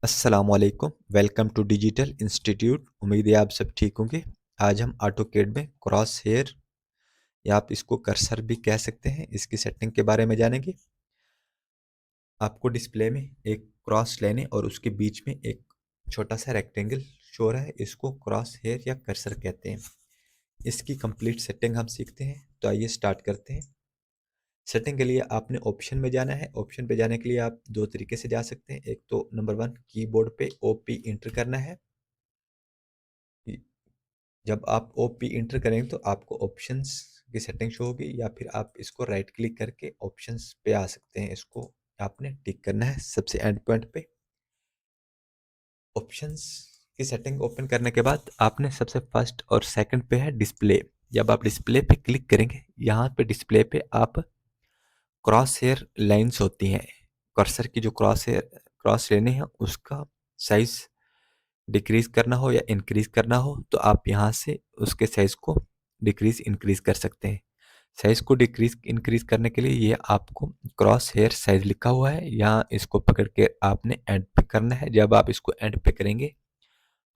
अस्सलामुअलैकुम। Welcome to digital institute. उम्मीद है आप सब ठीक होंगे। आज हम ऑटोकेड में क्रॉस हेयर या आप इसको कर्सर भी कह सकते हैं, इसकी सेटिंग के बारे में जानेंगे। आपको डिस्प्ले में एक क्रॉस लेने और उसके बीच में एक छोटा सा रेक्टेंगल शो हो रहा है, इसको क्रॉस हेयर या कर्सर कहते हैं। इसकी कंप्लीट सेटिंग हम सीखते हैं, तो आइए स्टार्ट करते हैं। सेटिंग के लिए आपने ऑप्शन में जाना है। ऑप्शन पे जाने के लिए आप दो तरीके से जा सकते हैं। एक तो नंबर 1 कीबोर्ड पे OP इंटर करना है। जब आप OP इंटर करेंगे तो आपको ऑप्शंस की सेटिंग शो होगी, या फिर आप इसको राइट क्लिक करके ऑप्शंस पे आ सकते हैं। इसको आपने टिक करना है सबसे एंड पॉइंट पे। ऑप्शंस की सेटिंग ओपन करने के बाद आपने सबसे फर्स्ट और सेकंड पे है डिस्प्ले। जब आप डिस्प्ले पे क्लिक करेंगे, यहाँ पे डिस्प्ले पे आप क्रॉस हेयर लाइन्स होती हैं, कर्सर की जो क्रॉस लेने हैं उसका साइज डिक्रीज करना हो या इंक्रीज करना हो, तो आप यहाँ से उसके साइज को डिक्रीज इंक्रीज कर सकते हैं। साइज को डिक्रीज इंक्रीज करने के लिए ये आपको क्रॉस हेयर साइज लिखा हुआ है, यहाँ इसको पकड़ के आपने एंड पे करना है। जब आप इसको एंड पे करेंगे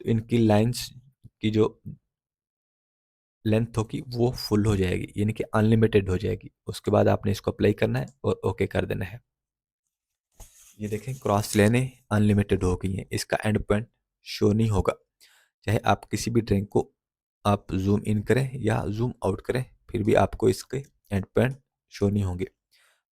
तो इनकी लाइंस की जो लेंथ होगी वो फुल हो जाएगी, यानी कि अनलिमिटेड हो जाएगी। उसके बाद आपने इसको अप्लाई करना है और ओके कर देना है। ये देखें, क्रॉस लेने अनलिमिटेड हो गई हैं, इसका एंड पॉइंट शो नहीं होगा। चाहे आप किसी भी ड्राइंग को आप जूम इन करें या जूम आउट करें, फिर भी आपको इसके एंड पॉइंट शो नहीं होंगे।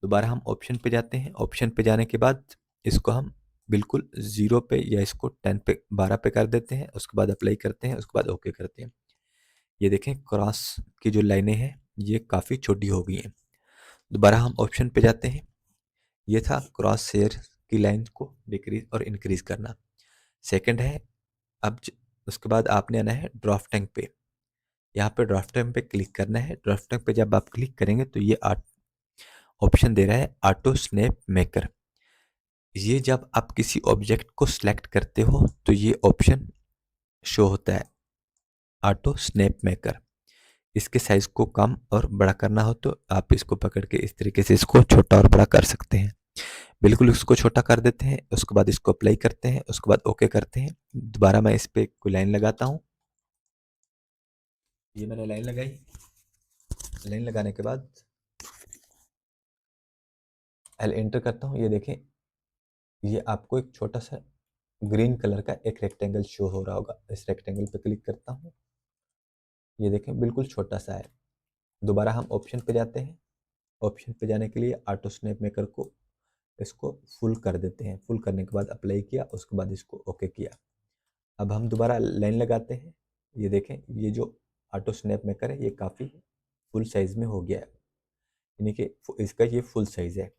दोबारा हम ऑप्शन पे जाते हैं। ऑप्शन पे जाने के बाद इसको हम बिल्कुल 0 पे या इसको 10 पे 12 पे कर देते हैं। उसके बाद अप्लाई करते हैं, उसके बाद ओके करते हैं। ये देखें, क्रॉस की जो लाइनें हैं ये काफ़ी छोटी हो गई हैं। दोबारा हम ऑप्शन पे जाते हैं। ये था क्रॉस हेयर की लाइन को डिक्रीज और इंक्रीज करना। सेकंड है, अब उसके बाद आपने आना है ड्राफ्टिंग पे। यहाँ पे ड्राफ्टिंग पे क्लिक करना है। ड्राफ्टिंग पे जब आप क्लिक करेंगे तो ये ऑप्शन दे रहा है ऑटो स्नैप मेकर। ये जब आप किसी ऑब्जेक्ट को सिलेक्ट करते हो तो ये ऑप्शन शो होता है, ऑटो स्नैप मेकर। इसके साइज को कम और बड़ा करना हो तो आप इसको पकड़ के इस तरीके से इसको छोटा और बड़ा कर सकते हैं। बिल्कुल इसको छोटा कर देते हैं, उसके बाद इसको अप्लाई करते हैं, उसके बाद ओके करते हैं। दोबारा मैं इस पे कोई लाइन लगाता हूँ। ये मैंने लाइन लगाई। लाइन लगाने के बाद एल एंटर करता हूँ। ये देखें, ये आपको एक छोटा सा ग्रीन कलर का एक रेक्टेंगल शो हो रहा होगा। इस रेक्टेंगल पे क्लिक करता हूँ। ये देखें, बिल्कुल छोटा सा है। दोबारा हम ऑप्शन पे जाते हैं। ऑप्शन पे जाने के लिए ऑटो स्नैप मेकर को इसको फुल कर देते हैं। फुल करने के बाद अप्लाई किया, उसके बाद इसको ओके किया। अब हम दोबारा लाइन लगाते हैं। ये देखें, ये जो ऑटो स्नैप मेकर है ये काफ़ी फुल साइज में हो गया है, यानी कि इसका ये फुल साइज है।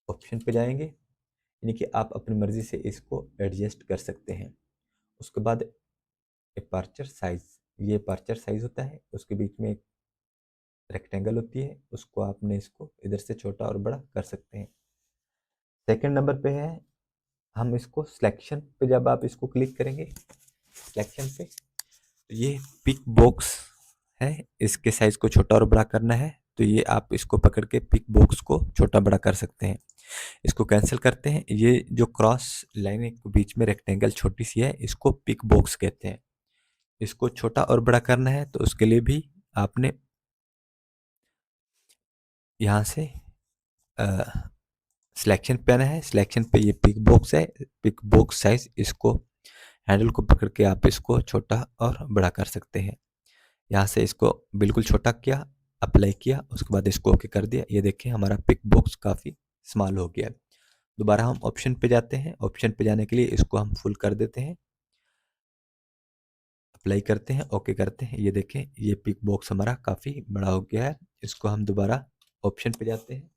ऑप्शन पे जाएंगे, यानी कि आप अपनी मर्ज़ी से इसको एडजस्ट कर सकते हैं। उसके बाद अपर्चर साइज, ये अपर्चर साइज होता है, उसके बीच में एक रेक्टेंगल होती है, उसको आपने इसको इधर से छोटा और बड़ा कर सकते हैं। सेकंड नंबर पे है, हम इसको सिलेक्शन पे जब आप इसको क्लिक करेंगे, सिलेक्शन पे, तो ये पिक बॉक्स है, इसके साइज को छोटा और बड़ा करना है तो ये आप इसको पकड़ के पिक बॉक्स को छोटा बड़ा कर सकते हैं। इसको कैंसिल करते हैं। ये जो क्रॉस लाइन के बीच में रेक्टेंगल छोटी सी है, इसको पिक बॉक्स कहते हैं। इसको छोटा और बड़ा करना है तो उसके लिए भी आपने यहाँ से सिलेक्शन पे आना है। सिलेक्शन पे ये पिक बॉक्स है, पिक बॉक्स साइज, इसको हैंडल को पकड़ के आप इसको छोटा और बड़ा कर सकते हैं। यहाँ से इसको बिल्कुल छोटा किया, अप्लाई किया, उसके बाद इसको ओके कर दिया। ये देखें, हमारा पिक बॉक्स काफ़ी स्मॉल हो गया है। दोबारा हम ऑप्शन पे जाते हैं। ऑप्शन पे जाने के लिए इसको हम फुल कर देते हैं, अप्लाई करते हैं, ओके करते हैं। ये देखें, ये पिक बॉक्स हमारा काफ़ी बड़ा हो गया है। इसको हम दोबारा ऑप्शन पे जाते हैं।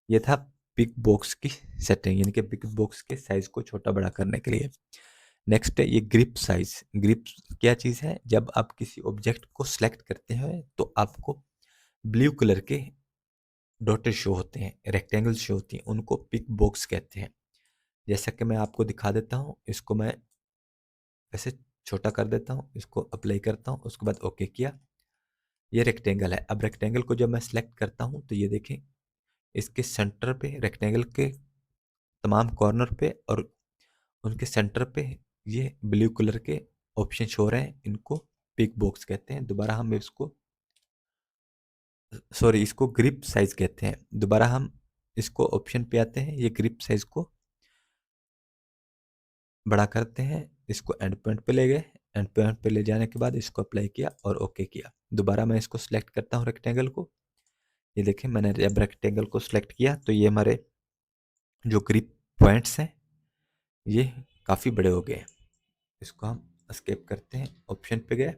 ये था पिक बॉक्स की सेटिंग, यानी कि पिक बॉक्स के साइज को छोटा बड़ा करने के लिए। नेक्स्ट है ये ग्रिप साइज। ग्रिप क्या चीज़ है, जब आप किसी ऑब्जेक्ट को सिलेक्ट करते हैं तो आपको ब्लू कलर के डॉटेड शो होते हैं, रेक्टेंगल शो होती हैं, उनको पिक बॉक्स कहते हैं। जैसा कि मैं आपको दिखा देता हूँ, इसको मैं ऐसे छोटा कर देता हूँ, इसको अप्लाई करता हूँ, उसके बाद ओके किया। ये रेक्टेंगल है। अब रेक्टेंगल को जब मैं सिलेक्ट करता हूँ तो ये देखें, इसके सेंटर पे रेक्टेंगल के तमाम कॉर्नर पे और उनके सेंटर पे ये ब्लू कलर के ऑप्शन शो हो रहे हैं, इनको पिक बॉक्स कहते हैं। दोबारा हम इसको, सॉरी, इसको ग्रिप साइज कहते हैं। दोबारा हम इसको ऑप्शन पे आते हैं, ये ग्रिप साइज को बड़ा करते हैं, इसको एंड पॉइंट पे ले गए। एंड पॉइंट पे ले जाने के बाद इसको अप्लाई किया और ओके किया। दोबारा मैं इसको सिलेक्ट करता हूँ रेक्टेंगल को। ये देखें, मैंने जब रेक्टेंगल को सिलेक्ट किया तो ये हमारे जो ग्रिप पॉइंट्स हैं ये काफ़ी बड़े हो गए। इसको हम एस्केप करते हैं, ऑप्शन पे गए,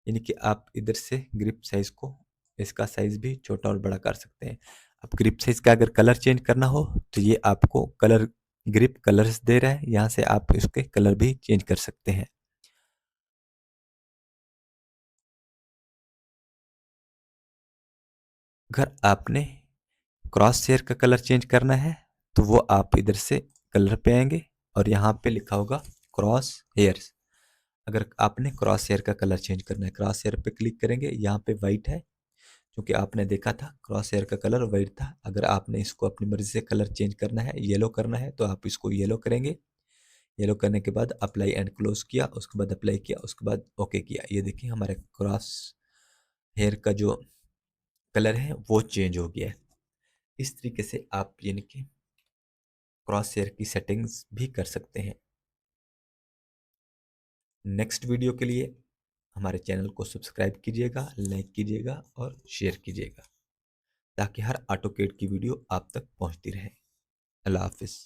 यानी कि आप इधर से ग्रिप साइज को, इसका साइज भी छोटा और बड़ा कर सकते हैं। अब ग्रिप साइज का अगर कलर चेंज करना हो तो ये आपको कलर, ग्रिप कलर्स दे रहा है, यहाँ से आप इसके कलर भी चेंज कर सकते हैं। अगर आपने क्रॉस हेयर का कलर चेंज करना है तो वो आप इधर से कलर पे आएंगे और यहाँ पे लिखा होगा क्रॉस हेयर्स। अगर आपने क्रॉस हेयर का कलर चेंज करना है, क्रॉस हेयर पे क्लिक करेंगे, यहाँ पे वाइट है क्योंकि आपने देखा था क्रॉस हेयर का कलर वाइट था। अगर आपने इसको अपनी मर्जी से कलर चेंज करना है, येलो करना है, तो आप इसको येलो करेंगे। येलो करने के बाद अप्लाई एंड क्लोज किया, उसके बाद अप्लाई किया, उसके बाद ओके किया। ये देखिए हमारे क्रॉस हेयर का जो कलर है वो चेंज हो गया है। इस तरीके से आप यानी कि क्रॉस हेयर की सेटिंग्स भी कर सकते हैं। नेक्स्ट वीडियो के लिए हमारे चैनल को सब्सक्राइब कीजिएगा, लाइक कीजिएगा और शेयर कीजिएगा ताकि हर ऑटोकेड की वीडियो आप तक पहुंचती रहे। अल्लाह हाफिज़।